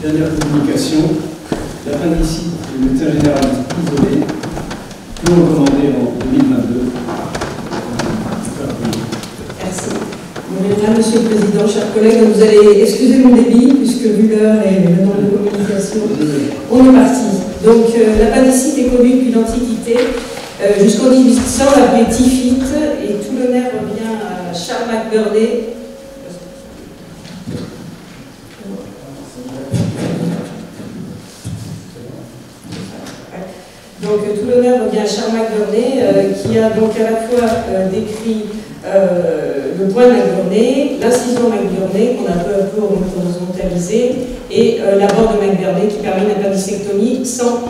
Dernière communication, l'appendicite du médecin généraliste isolé, plus recommandé en 2022. Merci. Mesdames, Monsieur le Président, chers collègues, vous allez excuser mon débit, puisque vu l'heure et le nombre de communications, on est parti. Donc, l'appendicite est connue depuis l'Antiquité. Jusqu'en 1800, l'appelait typhite, et tout l'honneur revient à Charles McBurney. Donc tout l'honneur revient à Charles McBurney, qui a donc à la fois décrit le point de McBurney, l'incision McBurney, qu'on a peu à peu horizontalisé, et la bord de McBurney qui permet une appendicectomie sans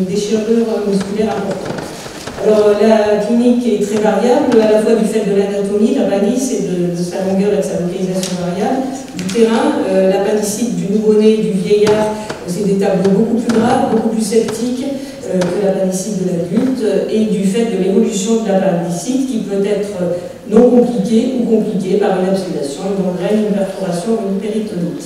déchirure musculaire importante. Alors la clinique est très variable, à la fois du fait de l'anatomie, de l'appendice et de sa longueur et de sa localisation variable, du terrain, l'appendicite du nouveau-né, du vieillard, c'est des tableaux beaucoup plus graves, beaucoup plus sceptiques que l'appendicite de l'adulte, et du fait de l'évolution de l'appendicite qui peut être non compliquée ou compliquée par une abscédation, une gangrène, une perforation ou une péritonite.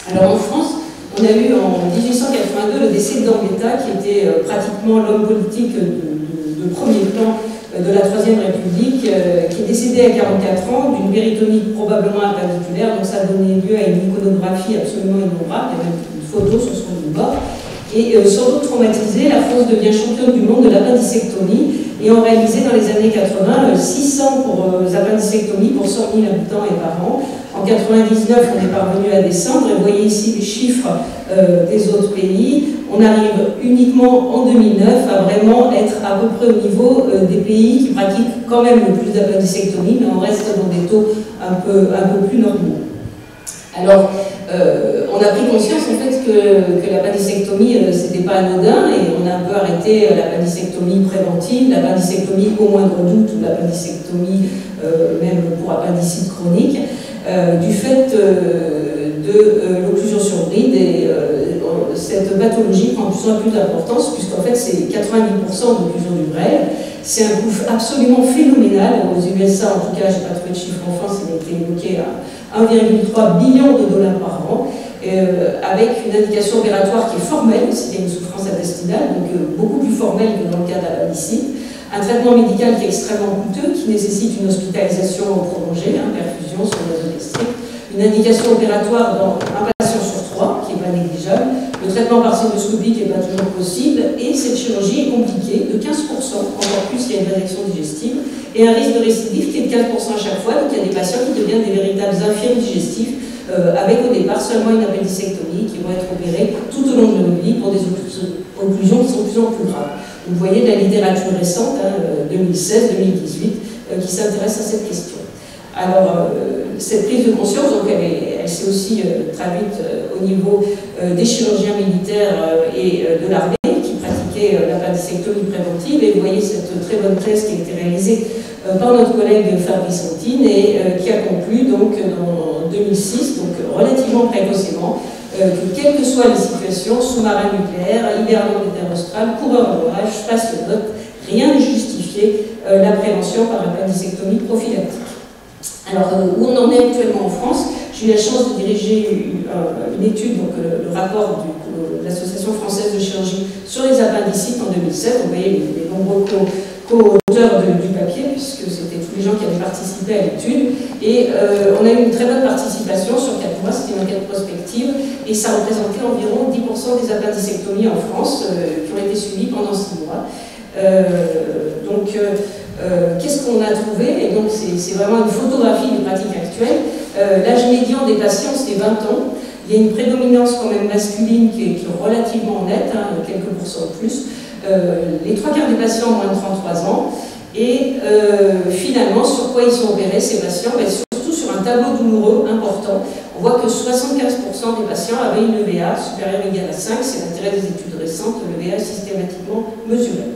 Alors en France, on a eu en 1882 le décès de Gambetta, qui était pratiquement l'homme politique de premier plan de la Troisième République, qui est décédé à 44 ans d'une péritonite probablement appendiculaire, donc ça a donné lieu à une iconographie absolument innombrable, il y a même une photo sur son bord. Et sans doute traumatisée, la France devient championne du monde de l'appendicectomie et ont réalisé dans les années 80 600 pour les appendicectomies pour 100 000 habitants et par an. En 99, on est parvenu à descendre, et vous voyez ici les chiffres des autres pays. On arrive uniquement en 2009 à vraiment être à peu près au niveau des pays qui pratiquent quand même le plus d'appendicectomie, mais on reste dans des taux un peu plus normaux. Alors, on a pris conscience en fait que l'appendicectomie, c'était pas anodin, et on a un peu arrêté l'appendicectomie préventive, l'appendicectomie au moindre doute, ou l'appendicectomie même pour appendicite chronique, du fait de l'occlusion sur bride, et cette pathologie prend de plus en plus d'importance, puisqu'en fait c'est 90% d'occlusion du brel. C'est un coût absolument phénoménal. Aux USA, en tout cas, je n'ai pas trouvé de chiffre en France, il a été évoqué à 1,3 billion de dollars par an, avec une indication opératoire qui est formelle, s'il y a une souffrance intestinale, donc beaucoup plus formelle que dans le cas de l'appendicite. Un traitement médical qui est extrêmement coûteux, qui nécessite une hospitalisation prolongée, perfusion sur vasogastrique, une indication opératoire dans un patient sur 3, qui n'est pas négligeable. Le traitement par cystoscopie n'est pas toujours possible, et cette chirurgie est compliquée de 15%, encore plus s'il y a une résection digestive, et un risque de récidive qui est de 4% à chaque fois. Donc il y a des patients qui deviennent des véritables infirmes digestifs, avec au départ seulement une appendicectomie, qui vont être opérées tout au long de leur vie pour des occlusions qui sont de plus en plus graves. Vous voyez de la littérature récente, 2016-2018, qui s'intéresse à cette question. Alors, cette prise de conscience, donc, elle s'est aussi traduite au niveau des chirurgiens militaires et de l'armée qui pratiquaient l'appendicectomie préventive. Et vous voyez cette très bonne thèse qui a été réalisée par notre collègue Fabrice Santine et qui a conclu donc en 2006, donc relativement précocement, que quelles que soient les situations, sous-marins nucléaires, hibernants d'interostral, coureurs d'orage, spationautes, rien ne justifiait la prévention par appendicectomie prophylactique. Alors, où on en est actuellement en France, j'ai eu la chance de diriger une étude, donc le rapport de l'Association française de chirurgie sur les appendicites en 2007. Vous voyez les nombreux co-auteurs du papier, puisque c'était tous les gens qui avaient participé à l'étude. Et on a eu une très bonne participation sur 4 mois, c'était une enquête prospective, et ça représentait environ 10% des appendicectomies en France qui ont été suivies pendant 6 mois. Qu'est-ce qu'on a trouvé? Et donc c'est vraiment une photographie des pratiques actuelles. L'âge médian des patients, c'est 20 ans. Il y a une prédominance quand même masculine qui est relativement nette, quelques pourcents de plus. Les 3/4 des patients ont moins de 33 ans. Et finalement, sur quoi ils sont opérés, ces patients? Surtout sur un tableau douloureux important. On voit que 75% des patients avaient une EVA supérieure ou égale à 5. C'est l'intérêt des études récentes, l'EVA est systématiquement mesurée.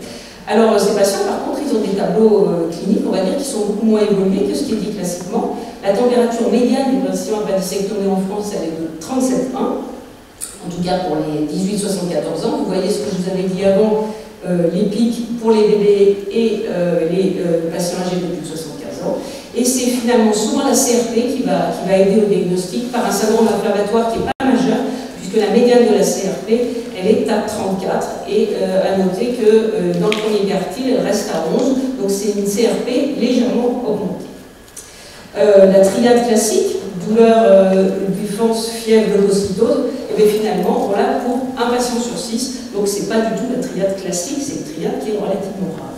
Alors, ces patients, par contre, ils ont des tableaux cliniques, on va dire, qui sont beaucoup moins évolués que ce qui est dit classiquement. La température médiane des patients appendicectomés en France, elle est de 37,1, en tout cas pour les 18-74 ans. Vous voyez ce que je vous avais dit avant, les pics pour les bébés et les patients âgés de plus de 75 ans. Et c'est finalement souvent la CRP qui va aider au diagnostic par un syndrome inflammatoire qui n'est pas majeur, puisque puisque la médiane de la CRP, elle est à 34, et à noter que dans le premier quartile, elle reste à 11, donc c'est une CRP légèrement augmentée. La triade classique, douleur, buffance, fièvre, leucocytose, et bien finalement, voilà pour un patient sur 6, donc c'est pas du tout la triade classique, c'est une triade qui est relativement rare.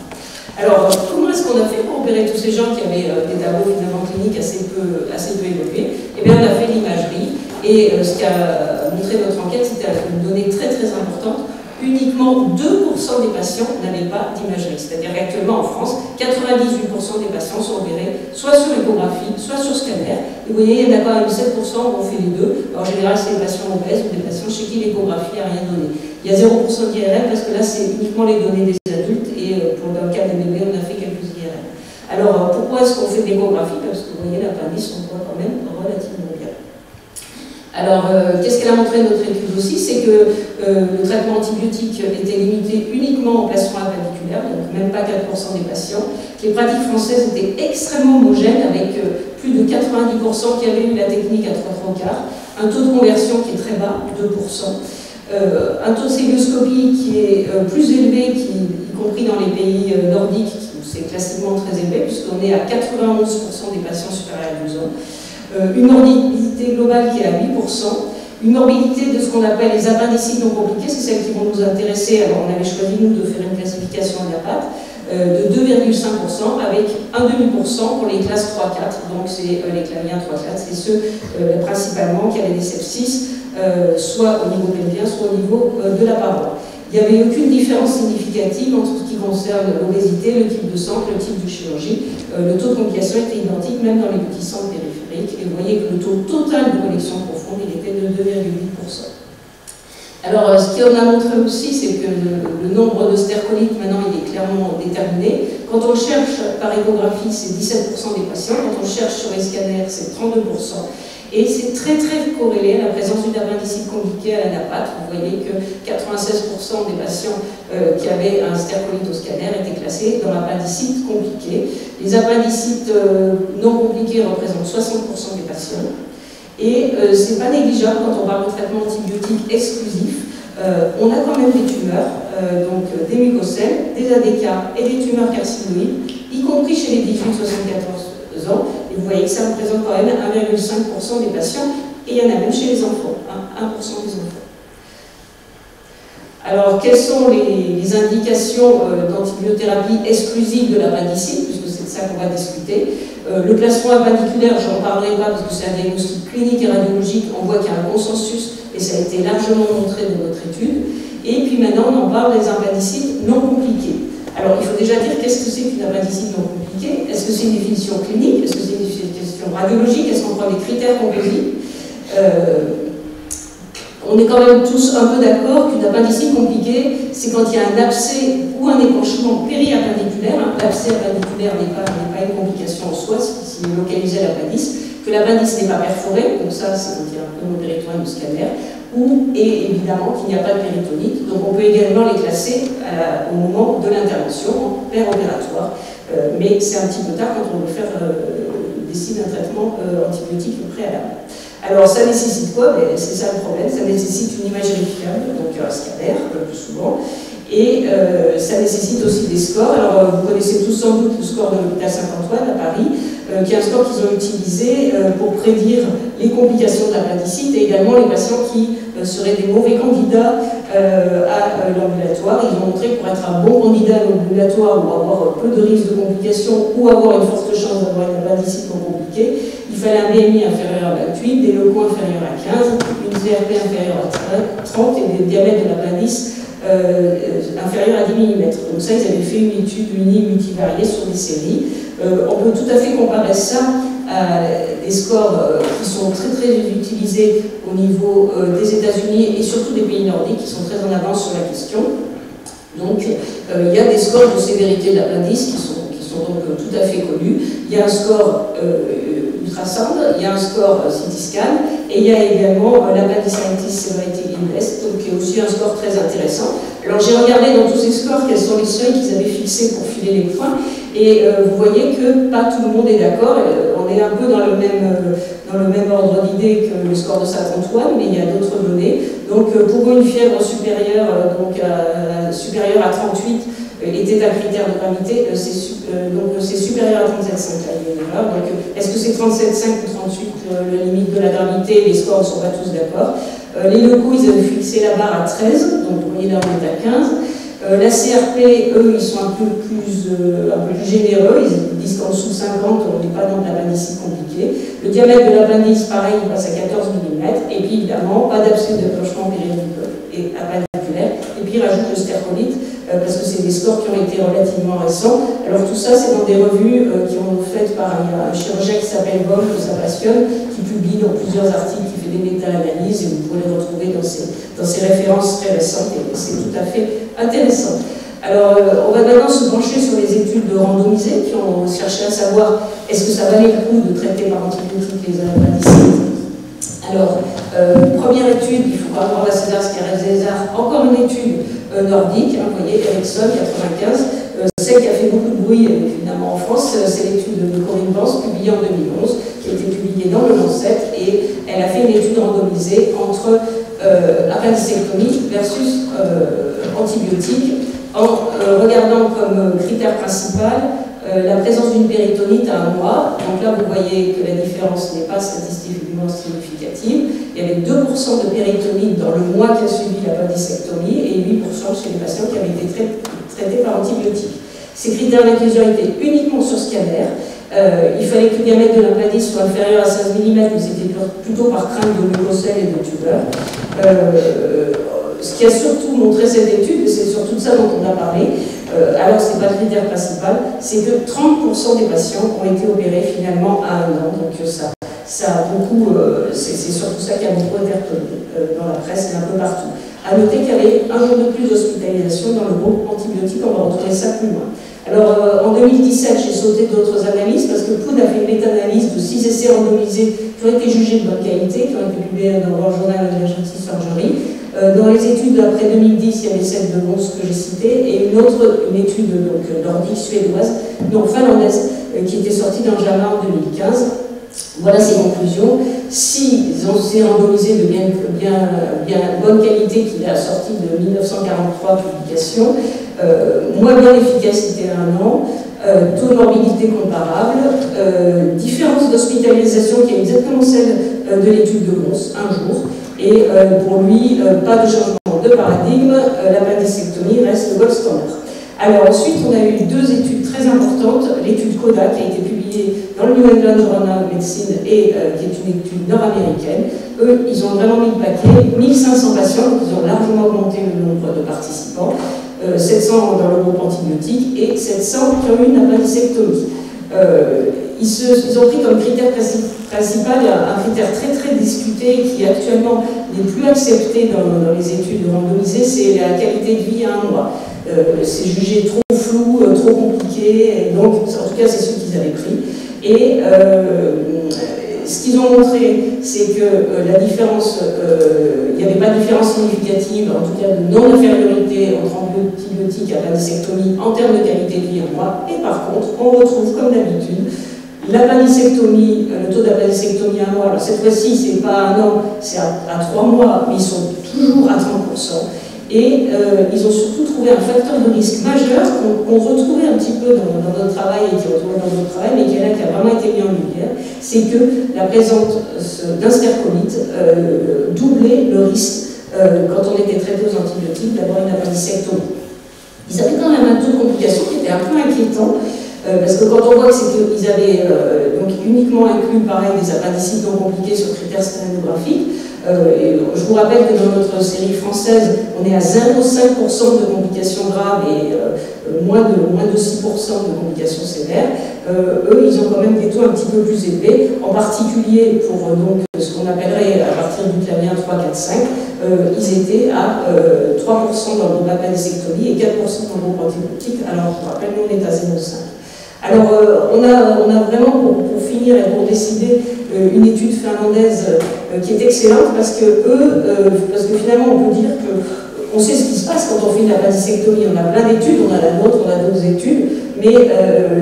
Alors, comment est-ce qu'on a fait pour opérer tous ces gens qui avaient des tableaux finalement cliniques assez peu évolués? Eh bien, on a fait l'imagerie, et ce qu'a montré notre enquête, c'était une donnée très très importante. Uniquement 2% des patients n'avaient pas d'imagerie. C'est-à-dire qu'actuellement en France, 98% des patients sont opérés soit sur échographie, soit sur scanner. Et vous voyez, il y en a quand même 7% où on fait les deux. En général, c'est des patients obèses ou des patients chez qui l'échographie n'a rien donné. Il y a 0% d'IRM parce que là, c'est uniquement les données des adultes et pour le cas des bébés, on a fait quelques IRM. Alors, pourquoi est-ce qu'on fait de l'échographie? Parce que vous voyez, l'appendice, on voit quand même relativement bien. Alors, qu'est-ce qu'elle a montré notre étude aussi? C'est que le traitement antibiotique était limité uniquement en plastron appendiculaire, donc même pas 4% des patients. Les pratiques françaises étaient extrêmement homogènes, avec plus de 90% qui avaient eu la technique à 3 quarts, un taux de conversion qui est très bas, 2%, un taux de célioscopie qui est plus élevé, y compris dans les pays nordiques, où c'est classiquement très élevé, puisqu'on est à 91% des patients supérieurs à 12 ans. Une morbidité globale qui est à 8%, une morbidité de ce qu'on appelle les appendicites non compliquées, c'est celles qui vont nous intéresser. Alors on avait choisi nous de faire une classification à la patte de 2,5% avec 1,5% pour les classes 3-4, donc c'est les claviens 3-4, c'est ceux principalement qui avaient des sepsis, soit au niveau pelvien, soit au niveau de la paroi. Il n'y avait aucune différence significative entre ce qui concerne l'obésité, le type de sang, le type de chirurgie. Le taux de complication était identique même dans les petits centres périphériques. Et vous voyez que le taux total de connexion profonde, il était de 2,8%. Alors, ce qu'on a montré aussi, c'est que le nombre de stercolites, maintenant, il est clairement déterminé. Quand on le cherche par échographie, c'est 17% des patients. Quand on le cherche sur les scanners, c'est 32%. Et c'est très très corrélé à la présence d'une appendicite compliquée à la napate. Vous voyez que 96% des patients qui avaient un stercolite au scanner étaient classés dans l'appendicite compliquée. Les appendicites non compliquées représentent 60% des patients. Et c'est pas négligeable quand on parle de traitement antibiotique exclusif. On a quand même des tumeurs, donc des mucocèles, des ADK et des tumeurs carcinoïdes, y compris chez les 18-74 ans. Et vous voyez que ça représente quand même 1,5% des patients, et il y en a même chez les enfants, 1% des enfants. Alors, quelles sont les indications d'antibiothérapie exclusive de l'appendicite, puisque c'est de ça qu'on va discuter. Le plastron appendiculaire, je n'en parlerai pas parce que c'est un diagnostic clinique et radiologique, on voit qu'il y a un consensus, et ça a été largement montré dans notre étude. Et puis maintenant, on en parle des appendicites non compliqués. Alors, il faut déjà dire qu'est-ce que c'est qu'une appendicite non compliquée? Est-ce que c'est une définition clinique? Est-ce que c'est une définition radiologique? Est-ce qu'on prend des critères composites? On est quand même tous un peu d'accord qu'une appendicite compliquée, c'est quand il y a un abcès ou un épanchement périappendiculaire. L'abcès appendiculaire n'est pas une complication en soi, s'il est localisé à l'appendice, que l'appendice n'est pas perforé, donc ça c'est quand il y a un pneumopéritoine ou scanner, et évidemment qu'il n'y a pas de péritonite. Donc on peut également les classer au moment de l'intervention en préopératoire, mais c'est un petit peu tard quand on veut faire décider un traitement antibiotique préalable. Alors ça nécessite quoi? C'est ça le problème, ça nécessite une imagerie fiable, donc un scanner le plus souvent, et ça nécessite aussi des scores. Alors vous connaissez tous sans doute le score de l'hôpital Saint-Antoine à Paris, qui est un score qu'ils ont utilisé pour prédire les complications de l'appendicite et également les patients qui seraient des mauvais candidats à l'ambulatoire. Ils ont montré que pour être un bon candidat à l'ambulatoire ou avoir peu de risques de complications ou avoir une forte chance d'avoir une appendicite non compliquée, il fallait un BMI inférieur à 28, des locaux inférieurs à 15, une CRP inférieure à 30 et des diamètres de l'appendice inférieurs à 10 mm. Donc ça, ils avaient fait une étude multivariée sur des séries. On peut tout à fait comparer ça à des scores qui sont très très utilisés au niveau des États-Unis et surtout des pays nordiques qui sont très en avance sur la question. Donc il y a des scores de sévérité de l'appendice qui sont donc tout à fait connus. Il y a un score ultrasound, il y a un score CT scan et il y a également l'Appendicitis Severity Index, donc qui est aussi un score très intéressant. Alors j'ai regardé dans tous ces scores quels sont les seuils qu'ils avaient fixés pour filer les points et vous voyez que pas tout le monde est d'accord. On est un peu dans le même ordre d'idée que le score de Saint-Antoine, mais il y a d'autres données. Donc Donc pour eux, une fièvre supérieure, supérieure à 38 était un critère de gravité, donc c'est supérieur à 37,5. Donc est-ce que c'est 37,5 ou 38 la limite de la gravité? Les scores ne sont pas tous d'accord. Les locaux, ils avaient fixé la barre à 13, donc vous voyez là on est à 15. La CRP, eux, ils sont un peu plus généreux, ils disent qu'en dessous de 50, on n'est pas dans de l'appendicite compliquée. Le diamètre de l'appendice, pareil, il passe à 14 mm, et puis évidemment, pas d'abcès de clochement périodicole et appendiculaire, et puis il rajoute le stercolite, parce que c'est des scores qui ont été relativement récents. Alors tout ça, c'est dans des revues qui ont faites par un chirurgien qui s'appelle Bohm, que ça passionne, qui publie dans plusieurs articles, qui fait des méta-analyses, et vous pouvez les retrouver dans ces références très récentes, et c'est tout à fait intéressant. Alors, on va maintenant se pencher sur les études randomisées qui ont cherché à savoir est-ce que ça valait le coup de traiter par antibiotiques les appendicites. Alors, première étude, il faut quand même voir la César César, encore une étude nordique, vous voyez, Ericsson 95, celle qui a fait beaucoup de bruit évidemment en France, c'est l'étude de Corinne Vance, publiée en 2011, qui a été publiée dans le Lancet, et elle a fait une étude randomisée entre appendicectomie versus antibiotiques, en regardant comme critère principal la présence d'une péritonite à 1 mois. Donc là, vous voyez que la différence n'est pas statistiquement significative. Il y avait 2% de péritonite dans le mois qui a suivi l'appendicectomie et 8% chez les patients qui avaient été traités par antibiotiques. Ces critères d'inclusion étaient uniquement sur scanner. Il fallait que le diamètre de l'appendice soit inférieur à 16 mm, mais c'était plutôt par crainte de mucocèle et de tumeur. Ce qui a surtout montré cette étude, et c'est surtout de ça dont on a parlé, alors ce n'est pas le critère principal, c'est que 30% des patients ont été opérés finalement à 1 an. Donc ça a beaucoup, c'est surtout ça qui a beaucoup interpellé dans la presse et un peu partout. À noter qu'il y avait 1 jour de plus d'hospitalisation dans le groupe antibiotique, on va retrouver ça plus loin. Alors en 2017, j'ai sauté d'autres analyses parce que Poon a fait une méta-analyse de 6 essais randomisés qui ont été jugés de bonne qualité, qui ont été publiés dans le journal d'Emergency Surgery. Dans les études après 2010, il y avait celle de Mons que j'ai citée, et une étude donc, nordique, suédoise, non finlandaise, qui était sortie dans JAMA en 2015. Voilà ses conclusions. Si on s'est randomisé de bien bonne qualité, qu'il a sorti de 1943 publications, moins bien d'efficacité à 1 an, taux de morbidité comparable, différence d'hospitalisation qui est exactement celle de l'étude de Mons, 1 jour. Et pour lui, pas de changement de paradigme, l'appendicectomie reste le gold standard. Alors ensuite, on a eu 2 études très importantes, l'étude CODA qui a été publiée dans le New England Journal of Medicine et qui est une étude nord-américaine. Eux, ils ont vraiment mis le paquet, 1500 patients, donc ils ont largement augmenté le nombre de participants, 700 dans le groupe antibiotique et 700 qui ont eu une appendicectomie. Ils ont pris comme critère principal un critère très discuté qui actuellement n'est plus accepté dans les études randomisées, c'est la qualité de vie à 1 mois. C'est jugé trop flou, trop compliqué, et donc en tout cas c'est ce qu'ils avaient pris. Et ce qu'ils ont montré, c'est que la différence, il n'y avait pas de différence significative, en tout cas de non-infériorité entre antibiotiques et appendicectomie en termes de qualité de vie à 1 mois. Et par contre, on retrouve comme d'habitude l'appendicectomie, le taux d'appendicectomie à 1 mois. Alors cette fois-ci, c'est pas à 1 an, c'est à 3 mois, mais ils sont toujours à 30%. Et ils ont surtout trouvé un facteur de risque majeur qu'on retrouvait un petit peu dans notre travail et qui est retrouvé dans notre travail, mais qui a vraiment été mis en lumière, c'est que la présence d'un stercolite doublait le risque quand on était traité aux antibiotiques d'avoir une appendicectomie. Ils avaient quand même un taux de complication qui était un peu inquiétant, parce que quand on voit qu'ils avaient donc uniquement inclus pareil des appendicites non compliqués sur critères stéréographiques, je vous rappelle que dans notre série française, on est à 0,5% de complications graves et moins de 6% de complications sévères. Eux, ils ont quand même des taux un petit peu plus élevés, en particulier pour donc, ce qu'on appellerait à partir du clavien 3, 4, 5, ils étaient à 3% dans le groupe appendicectomie et 4% dans le groupe antibiotique. Alors, je vous rappelle, nous, on est à 0,5. Alors, on a vraiment, pour finir et pour décider, une étude finlandaise qui est excellente parce que finalement, on peut dire qu'on sait ce qui se passe quand on fait une appendicectomie. On a plein d'études, on a la nôtre, on a d'autres études, mais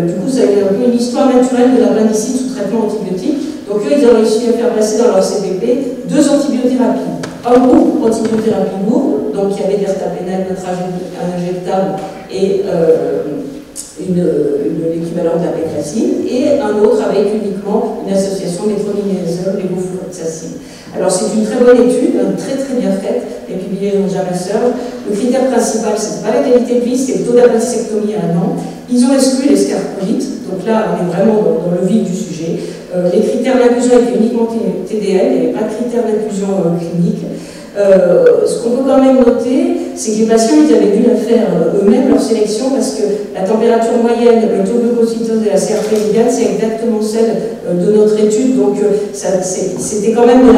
du coup, ça a été un peu une histoire naturelle de l'appendicite sous traitement antibiotique. Donc, eux, ils ont réussi à faire passer dans leur CPP 2 antibiothérapies. un groupe antibiothérapie lourde, donc qui avait des ertapénène, injectable et l'équivalent de la pécracine, et un autre avec uniquement une association métronidazole et levofloxacine. Alors c'est une très bonne étude, très bien faite, et publiée dans JAMA Research. Le critère principal, c'est pas la qualité de vie, c'est le taux d'appendicectomie à 1 an. Ils ont exclu les scarpolites, donc là on est vraiment dans le vif du sujet. Les critères d'inclusion étaient uniquement TDL, il n'y avait pas de critères d'inclusion clinique. Ce qu'on peut quand même noter, c'est que les patients ils avaient dû la faire eux-mêmes leur sélection parce que la température moyenne, le taux de glucosidose et la CRP médiane, c'est exactement celle de notre étude, donc c'était quand même de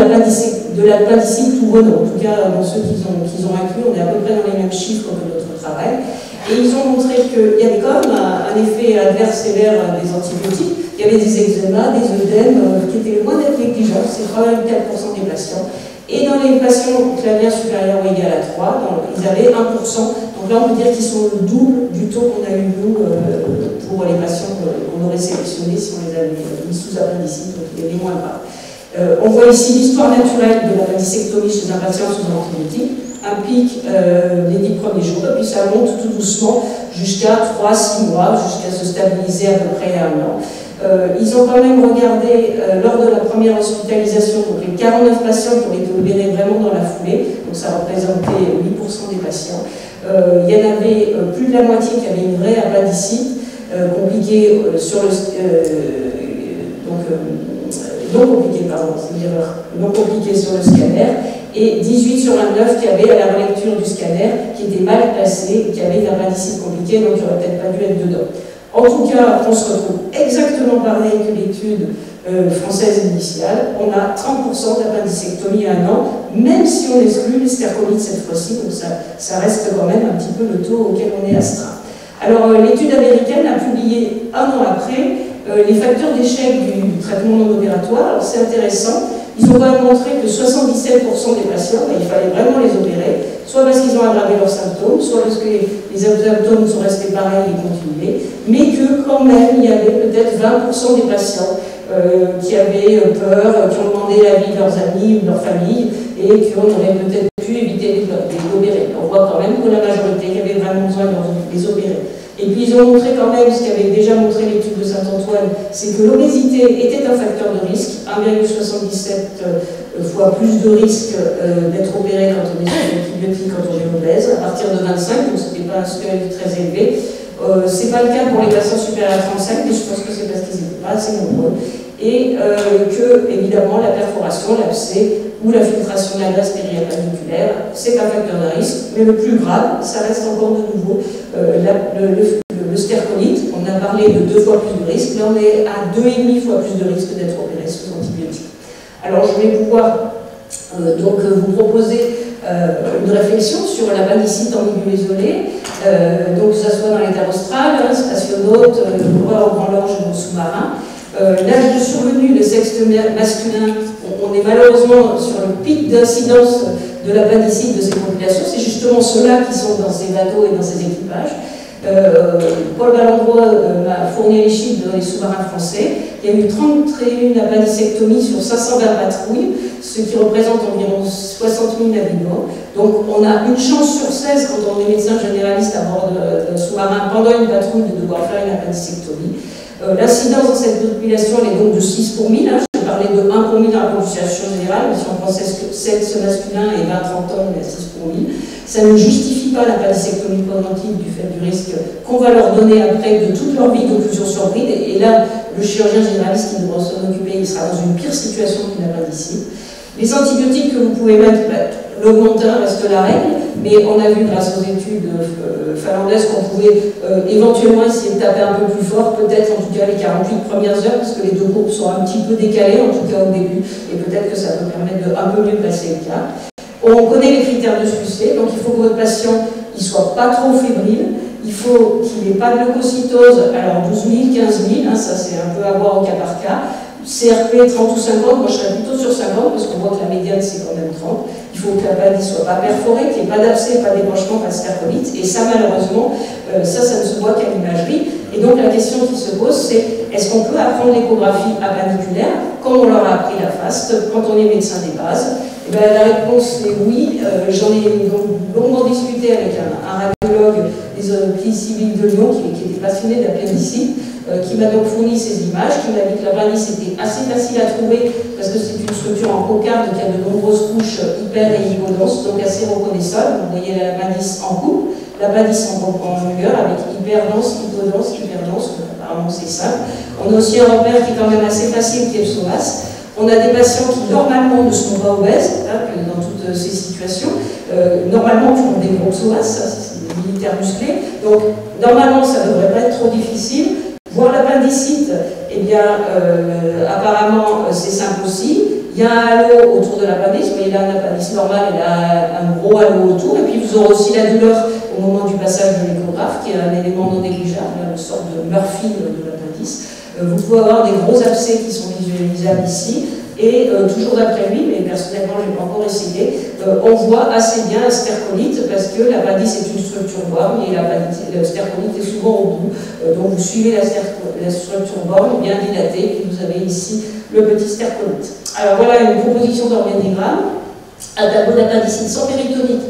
l'appendicite tout venant. En tout cas, dans ceux qu'ils ont inclus, on est à peu près dans les mêmes chiffres que notre travail. Et ils ont montré qu'il y avait quand même un effet adverse sévère des antibiotiques. Il y avait des eczémas, des œdèmes qui étaient loin d'être négligeables, c'est quand même 4% des patients. Et dans les patients clavière supérieur ou égal à 3, ils avaient 1%. Donc là, on peut dire qu'ils sont le double du taux qu'on a eu, nous, pour les patients qu'on aurait sélectionnés si on les avait mis sous appendicite, donc les moins graves. On voit ici l'histoire naturelle de l'appendicectomie chez un patient sous antibiotique, un pic les 10 premiers jours, et puis ça monte tout doucement jusqu'à 3-6 mois, jusqu'à se stabiliser à peu près à 1 an. Ils ont quand même regardé, lors de la première hospitalisation, donc les 49 patients qui ont été opérés vraiment dans la foulée, donc ça représentait 8% des patients. Il y en avait plus de la moitié qui avaient une vraie appendicite compliquée sur le... non compliquée sur le scanner, et 18 sur 29 qui avaient à la relecture du scanner, qui étaient mal placés, qui avaient une appendicite compliquée, donc qui n'auraient peut-être pas dû être dedans. En tout cas, on se retrouve exactement pareil que l'étude française initiale. On a 30% d'appendicectomie à 1 an, même si on exclut les stercomides cette fois-ci, donc ça reste quand même un petit peu le taux auquel on est astreint. Alors, l'étude américaine a publié 1 an après les facteurs d'échec du traitement non opératoire. Alors, c'est intéressant. Ils ont quand même montré que 77% des patients, il fallait vraiment les opérer, soit parce qu'ils ont aggravé leurs symptômes, soit parce que les symptômes sont restés pareils et continués, mais que quand même, il y avait peut-être 20% des patients qui avaient peur, qui ont demandé l'avis de leurs amis ou de leur famille, et qu'on aurait peut-être pu éviter de les opérer. On voit quand même que la majorité qui avait vraiment besoin de les opérer. Et puis ils ont montré quand même, ce qu'avait déjà montré l'étude de Saint-Antoine, c'est que l'obésité était un facteur de risque, 1,77 fois plus de risque d'être opéré quand on est sur l'antibiotique, quand on est obèse, à partir de 25, donc ce n'était pas un seuil très élevé. Ce n'est pas le cas pour les patients supérieurs à 35, mais je pense que c'est parce qu'ils n'étaient pas assez nombreux. Et que, évidemment, la perforation, l'abcès ou la filtration de la graisse périapendiculaire, c'est un facteur de risque, mais le plus grave, ça reste encore de nouveau le stercolite. On a parlé de 2 fois plus de risque, là on est à 2,5 fois plus de risque d'être opéré sous antibiotiques. Alors je vais pouvoir donc vous proposer une réflexion sur l'appendicite en milieu isolé, donc que ce soit dans l'état austral, spationaute, coureur au grand large ou sous-marin. L'âge de survenue, le sexe masculin, on est malheureusement sur le pic d'incidence de l'appendicite de ces populations. C'est justement ceux-là qui sont dans ces bateaux et dans ces équipages. Paul Ballandrois m'a fourni les chiffres des sous-marins français. Il y a eu 31 appendicectomies sur 520 patrouilles, ce qui représente environ 60 000 navigants. Donc on a une chance sur 16 quand on est médecin généraliste à bord d'un sous-marin pendant une patrouille de devoir faire une appendicectomie. L'incidence dans cette population elle est donc de 6 pour 1000. Je parlais de 1 pour 1000 dans la population générale, mais si on prend sexe masculin et 20-30 ans, on est à 6 pour 1000. Ça ne justifie pas l'appendicectomie préventive du fait du risque qu'on va leur donner après de toute leur vie d'occlusion sur bride. Et là, le chirurgien généraliste qui devra s'en occuper, il sera dans une pire situation qu'une appendicite. Les antibiotiques que vous pouvez mettre, l'augmentin reste la règle, mais on a vu grâce aux études finlandaises qu'on pouvait éventuellement essayer de taper un peu plus fort, peut-être en tout cas les 48 premières heures, parce que les 2 courbes sont un petit peu décalées, en tout cas au début, et peut-être que ça peut permettre de un peu mieux passer le cas. On connaît les critères de succès, donc il faut que votre patient ne soit pas trop fébrile, il faut qu'il n'ait pas de leucocytose, alors 12 000, 15 000, ça c'est un peu à voir au cas par cas. CRP 30 ou 50, moi je serais plutôt sur 50 parce qu'on voit que la médiane c'est quand même 30. Il faut que la palette ne soit pas perforée, qu'il n'y ait pas d'abcès, pas d'épanchement, pas de stercolite. Et ça malheureusement, ça ne se voit qu'à l'imagerie. Et donc la question qui se pose c'est est-ce qu'on peut apprendre l'échographie appendiculaire comme on leur a appris la FAST quand on est médecin des bases? Eh bien, la réponse est oui. J'en ai longuement discuté avec un radiologue des Hospices civils de Lyon qui était passionné de l'appendicite, qui m'a donc fourni ces images, qui m'a dit que l'appendice était assez facile à trouver parce que c'est une structure en cocarde qui a de nombreuses couches hyper et hypodenses, donc assez reconnaissable. Vous voyez l'appendice en coupe, l'appendice en longueur avec hyperdense, hyperdense, apparemment c'est simple. On a aussi un repère qui est quand même assez facile, qui est le psoas. On a des patients qui normalement ne sont pas obèses, dans toutes ces situations, normalement qui ont des gros psoas, c'est des militaires musclés, donc normalement ça ne devrait pas être trop difficile. Voir l'appendicite, eh bien, apparemment c'est simple aussi. Il y a un halo autour de l'appendice, vous voyez là un appendice normal, il a un gros halo autour, et puis vous aurez aussi la douleur au moment du passage de l'échographe, qui est un élément non négligeable, une sorte de Murphy de l'appendice. Vous pouvez avoir des gros abcès qui sont visualisables ici, et toujours d'après lui, mais personnellement je n'ai pas encore essayé, on voit assez bien un stercolite parce que l'appendice est une structure borne et le stercolite est souvent au bout. Donc vous suivez la structure borne bien dilatée, et vous avez ici le petit stercolite. Alors voilà une proposition d'organigramme, un tableau d'appendicite sans péritonite,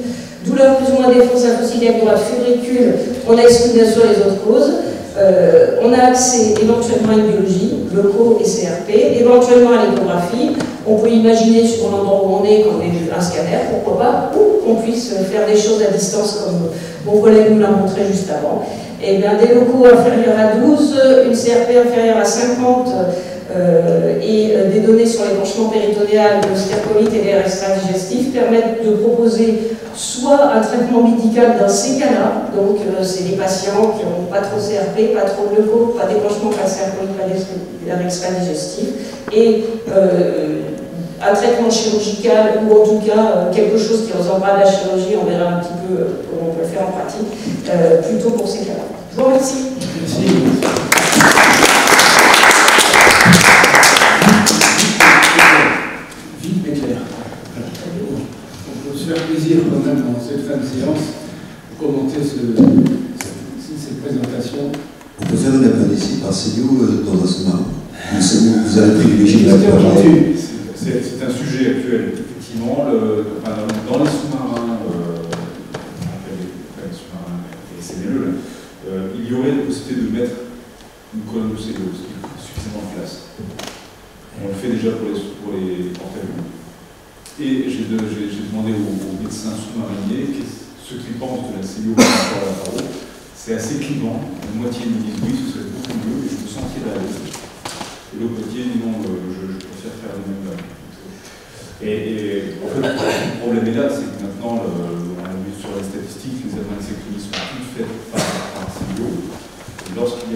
douleur plus ou moins défense lymphocytaire droite, fébricule, on a exclu bien sûr les autres causes. On a accès éventuellement à une biologie, leuco et CRP, éventuellement à l'échographie. On peut imaginer sur l'endroit où on est, quand on est un scanner, pourquoi pas, ou qu'on puisse faire des choses à distance comme mon collègue nous l'a montré juste avant. Et bien des locaux inférieurs à 12, une CRP inférieure à 50 et des données sur l'épanchement péritonéal, le stercolite et l'air extra-digestif permettent de proposer soit un traitement médical dans ces cas-là, donc c'est des patients qui n'ont pas trop CRP, pas trop de leuco, pas d'épanchement, pas de stercolite, pas d'air extra-digestif, et un traitement chirurgical ou en tout cas quelque chose qui ressemblera à la chirurgie, on verra un petit peu comment on peut le faire en pratique, plutôt pour ces cas-là. Je vous remercie. Merci. Vite mais clair. On peut se faire plaisir quand même dans cette fin de séance pour commenter cette présentation. On peut faire une appendicite par CELIO dans un sous-marin. Vous avez privilégié la C'est un sujet actuel, effectivement. Dans les sous-marins, et CNLE, il y aurait la possibilité de mettre une colonne de CELIO, ce qui est suffisamment de place. On le fait déjà pour les porte-avions. Et j'ai demandé aux médecins sous-mariniers ce qu'ils pensent de la CELIO par rapport à la paro. C'est assez clivant. La moitié me disent oui, ce serait beaucoup mieux, et je me sens à l'aise. Et l'autre moitié dit non, je préfère faire le même. Et en fait, le problème est là, c'est que maintenant, on a vu sur les statistiques, les appendicectomies sont toutes faites par CELIO. Et lorsqu'on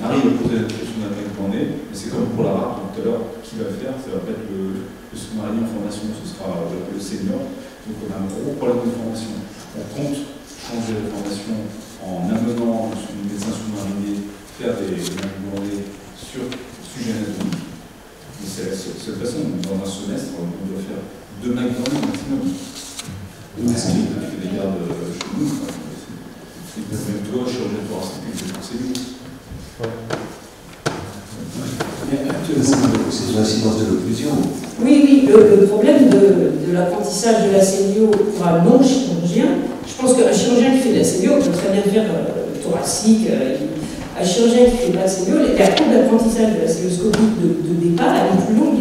arrive à poser la question d'un mec qu'on est, mais c'est comme pour la rate tout à l'heure, qui va faire? Ça va pas être le sous-marinier en formation, ce sera le senior. Donc on a un gros problème de formation. On compte changer la formation en amenant le médecin sous-marinier faire des mains sur le sujet anatomique. Mais c'est de cette façon, dans un semestre, on doit faire 2 mains maximum. Parce qu'il fait des gardes chez nous. Même toi, chirurgien thoracique, c'est nous. C'est une incidence de l'occlusion. Oui, le problème de l'apprentissage de la CELIO pour un non-chirurgien, je pense qu'un chirurgien qui fait de la CELIO peut très bien faire thoracique. Un chirurgien qui fait pas de CELIO, la courbe d'apprentissage de la célioscopie de départ, elle est plus longue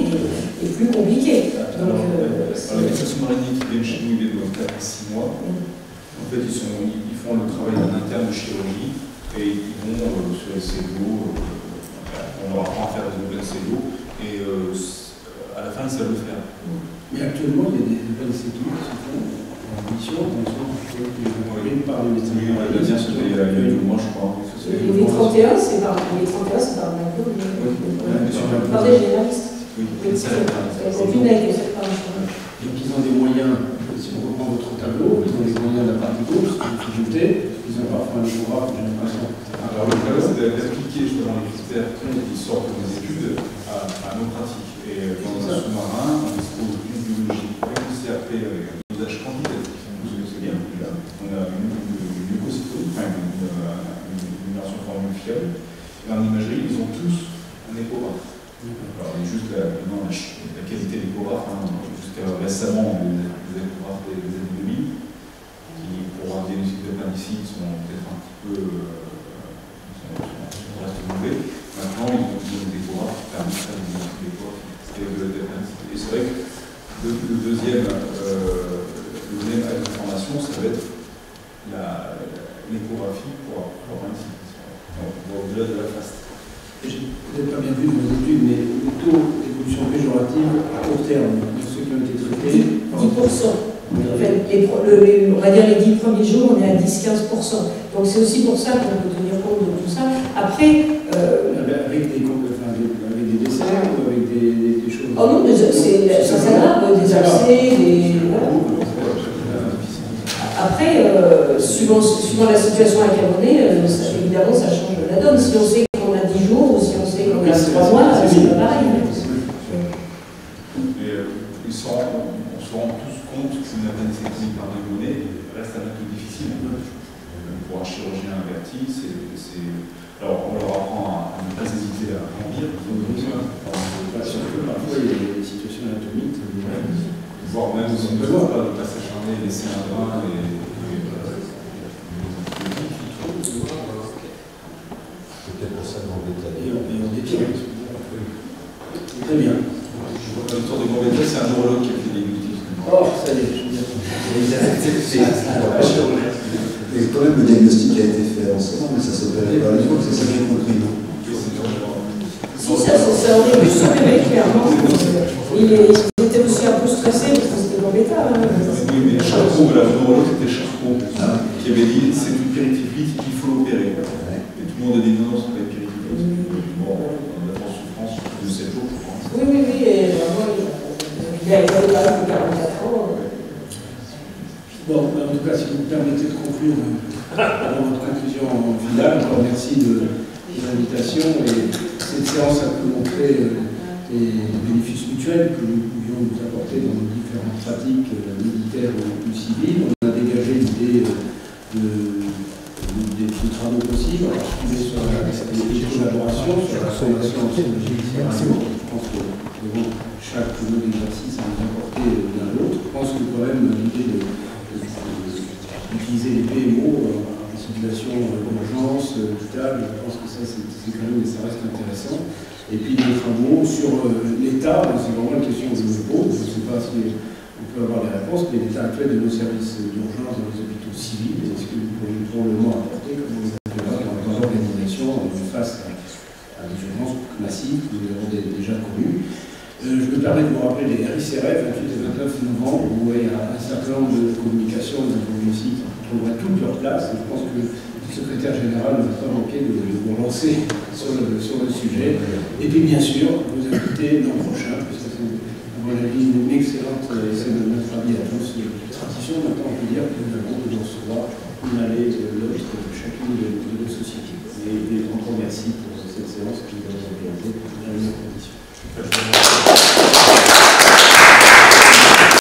et plus compliquée. Les médecins sous-mariniers qui viennent chez nous, ils viennent dans 4 à 6 mois. En fait, ils font le travail d'un interne de chirurgie et ils vont sur les CELIO. On leur apprend à faire des nouvelles CELIO et à la fin, ils savent le faire. Mais actuellement, il y a des appendicectomies qui se font en mission, donc une par les médecins. Oui, on l'a bien sauté il y a 2 mois, je crois. Les 31, c'est par Michael, par des généralistes. Oui, Aucune n'a été faite par un chirurgien. Donc ils ont des moyens, si on reprend votre tableau, ils ont des moyens de la partie gauche, ils ont parfois un échographe, j'ai l'impression. Alors le problème, c'est d'appliquer justement les critères qui sortent des études à nos pratiques. Et dans un sous-marin, on dispose d'une biologie avec une CRP, avec un dosage quantitatif. C'est bien, là. On a une leucocytose, enfin une version formule fiable. Et en imagerie, ils ont tous un échographe. Alors, juste la qualité de l'échographe échographes, hein, jusqu'à récemment, les échographes des années 2000, qui, pour un diagnostic d'appendicite, sont peut-être un petit peu restent mauvais. Maintenant, ils ont des échographes qui permettent de diagnostiquer l'appendicite. Et c'est vrai que le deuxième acte d'information, ça va être l'échographie pour l'appendicite. Au-delà de la face. J'ai peut-être pas bien vu dans les études, mais le taux d'évolution péjorative à court terme de ceux qui ont été traités. 10%. En fait, on va dire les 10 premiers jours, on est à 10-15%. Donc c'est aussi pour ça qu'on peut tenir compte de tout ça. Après. Avec des desserts ou avec des choses. Oh non, ça s'aggrave, des abcès, des. Voilà. Après, suivant la situation à laquelle on est, évidemment, ça change la donne. Si on sait qu'on a 10 jours ou si on sait qu'on a 3 mois, c'est pas pareil. Mais on se rend tous compte qu'une appendicectomie par pneumonie reste un acte difficile. Pour un chirurgien averti, alors on leur apprend à ne pas hésiter à remplir. Surtout parfois il y a des situations anatomiques. Voire même si on ne peut pas s'acharner, laisser un brin Peut-être pour ça dans le détail. Et on détire. Très bien. Le tour de Gambetta, c'est un neurologue qui a fait des glutites. Oh, ça y est, je Et quand même, le diagnostic a été fait en ce moment, mais ça s'opérait pas à l'époque, c'est ça que j'ai compris, non? Si, ça aurait pu s'opérer, clairement. Il était aussi un peu stressé parce que c'était Gambetta. Oui, mais Charcot, la neurologue, c'était Charcot, qui avait dit c'est une pérityphite, il faut l'opérer. Et tout le monde a dit non, c'est pas une pérityphite. Bon, on a en souffrance de 7 jours, je crois. Oui, et vraiment, il a été là depuis 44 ans. Bon, en tout cas, si vous me permettez de conclure avant votre conclusion finale, encore merci de l'invitation. Et cette séance a pu montrer les bénéfices mutuels que nous pouvions nous apporter dans nos différentes pratiques militaires ou civiles. On a dégagé l'idée des travaux possibles, en particulier sur les collaborations, sur la formation en psychologie. Je pense que chaque mode d'exercice a nous apporté l'un l'autre. Je pense que quand même l'idée d'utiliser les PMO en situation d'urgence, vitale, je pense que ça c'est quand même, ça reste intéressant. Et puis des travaux sur l'état, c'est vraiment une question que je me pose, je ne sais pas si on peut avoir des réponses, mais l'état actuel de nos services d'urgence dans les hôpitaux civils, est-ce que vous pourriez probablement apporter comme vous avez dans l'organisation face à des urgences classiques que nous avons déjà connues. Je me permets de vous rappeler les RICRF, 28 et 29 novembre, où il y a un certain nombre de communications et de communications qui trouveront toute leur place. Et je pense que le secrétaire général ne va pas manquer de vous lancer sur le sujet. Et puis bien sûr, vous inviter l'an prochain, parce que c'est à mon avis une excellente, c'est notre avis à tous, tradition. Maintenant, on peut dire que nous avons de recevoir une allée de l'autre de chacune de nos sociétés. Et encore merci pour cette séance qui nous a organisée.